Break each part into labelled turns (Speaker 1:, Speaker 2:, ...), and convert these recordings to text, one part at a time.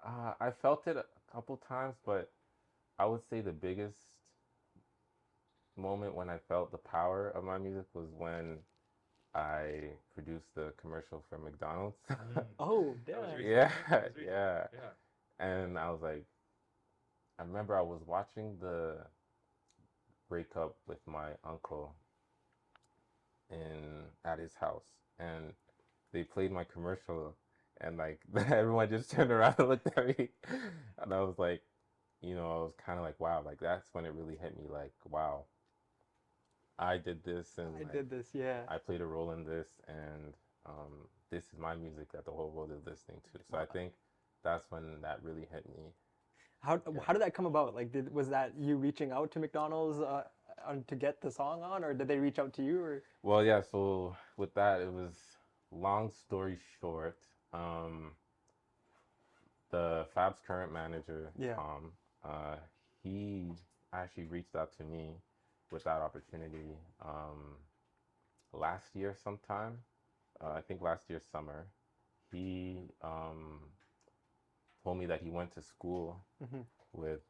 Speaker 1: I felt it a couple times, but I would say the biggest moment when I felt the power of my music was when I produced the commercial for McDonald's.
Speaker 2: Oh,
Speaker 3: That was
Speaker 2: damn.
Speaker 3: recent, right? That
Speaker 1: Yeah,
Speaker 3: was recent.
Speaker 1: yeah.
Speaker 3: Yeah.
Speaker 1: And I was like, I remember I was watching the breakup with my uncle in at his house, and they played my commercial, and like everyone just turned around and looked at me, and I was like, I was kind of like, wow, like that's when it really hit me, like, wow, I did this, and
Speaker 2: I
Speaker 1: like
Speaker 2: did this, yeah.
Speaker 1: I played a role in this, and this is my music that the whole world is listening to. So I
Speaker 2: Wow.
Speaker 1: think that's when that really hit me.
Speaker 2: How
Speaker 1: Yeah.
Speaker 2: did that come about? Like, was that you reaching out to McDonald's to get the song on, or did they reach out to you? Or
Speaker 1: Well, yeah. So with that, it was long story short. The Fab's current manager,
Speaker 2: yeah,
Speaker 1: Tom, he actually reached out to me with that opportunity last year sometime. I think last year summer. He told me that he went to school with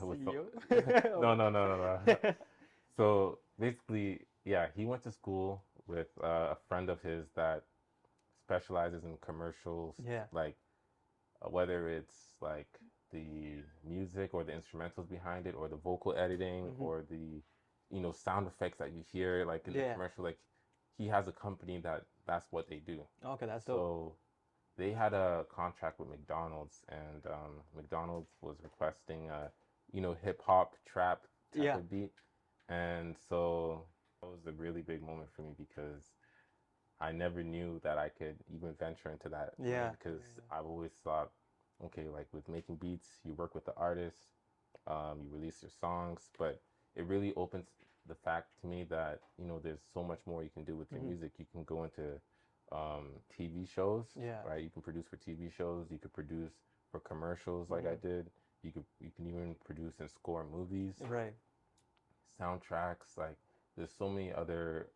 Speaker 1: with the,
Speaker 2: CEO.
Speaker 1: no, no, no, no, no. So basically, yeah, he went to school with a friend of his that specializes in commercials,
Speaker 2: Yeah.
Speaker 1: like whether it's like the music or the instrumentals behind it, or the vocal editing, or the sound effects that you hear like in the
Speaker 2: Yeah.
Speaker 1: commercial. Like he has a company that's what they do.
Speaker 2: Okay, that's dope.
Speaker 1: So they had a contract with McDonald's, and McDonald's was requesting a, hip hop trap type
Speaker 2: Yeah.
Speaker 1: of beat, and so that was a really big moment for me because I never knew that I could even venture into that lane
Speaker 2: Yeah.
Speaker 1: because I've always thought, okay, like with making beats, you work with the artist, you release your songs, but it really opens the fact to me that there's so much more you can do with your music. You can go into TV shows,
Speaker 2: Yeah.
Speaker 1: right? You can produce for TV shows. You could produce for commercials, like I did. You can even produce and score movies,
Speaker 2: Right.
Speaker 1: soundtracks. Like there's so many other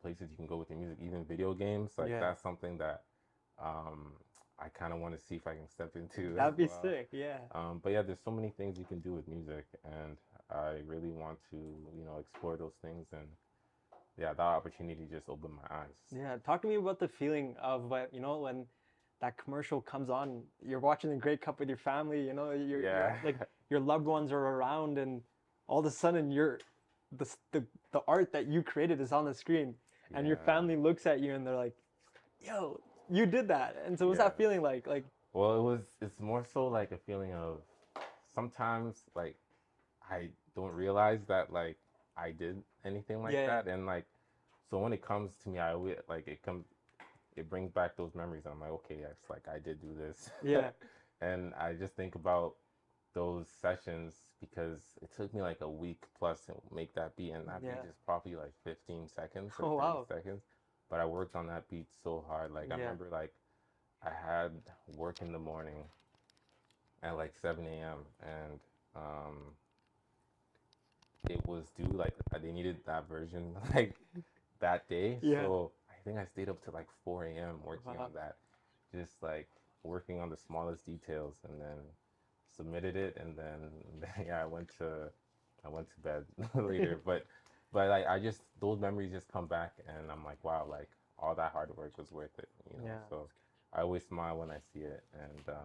Speaker 1: places you can go with your music, even video games. Like
Speaker 2: Yeah.
Speaker 1: that's something that I kind of want to see if I can step into as
Speaker 2: That'd be
Speaker 1: well.
Speaker 2: sick. Yeah.
Speaker 1: But yeah, there's so many things you can do with music, and I really want to, explore those things. And yeah, that opportunity just opened my eyes.
Speaker 2: Yeah. Talk to me about the feeling of when that commercial comes on, you're watching the Great Cup with your family, you're like
Speaker 1: Yeah,
Speaker 2: your loved ones are around and all of a sudden the art that you created is on the screen and your
Speaker 1: yeah,
Speaker 2: family looks at you and they're like, "Yo, you did that." And so what's that
Speaker 1: yeah.
Speaker 2: feeling like? Like,
Speaker 1: Well, it's more so like a feeling of sometimes like I don't realize that like I did anything like
Speaker 2: yeah,
Speaker 1: that, and like so when it comes to me, I always like it brings back those memories. I'm like, okay, yes, like I did do this,
Speaker 2: yeah.
Speaker 1: and I just think about those sessions because it took me like a week plus to make that beat, and that beat
Speaker 2: Yeah.
Speaker 1: is probably like 15 seconds or
Speaker 2: Oh
Speaker 1: 30
Speaker 2: wow.
Speaker 1: seconds. But I worked on that beat so hard. Like I
Speaker 2: Yeah.
Speaker 1: remember like I had work in the morning at like 7 a.m. and um, it was due like they needed that version like that day.
Speaker 2: Yeah.
Speaker 1: So I think I stayed up to like 4 a.m. working on
Speaker 2: Wow.
Speaker 1: that, just like working on the smallest details, and then submitted it, and then yeah, I went to bed later. But like I just those memories just come back, and I'm like, wow, like all that hard work was worth it.
Speaker 2: Yeah.
Speaker 1: So I always smile when I see it, and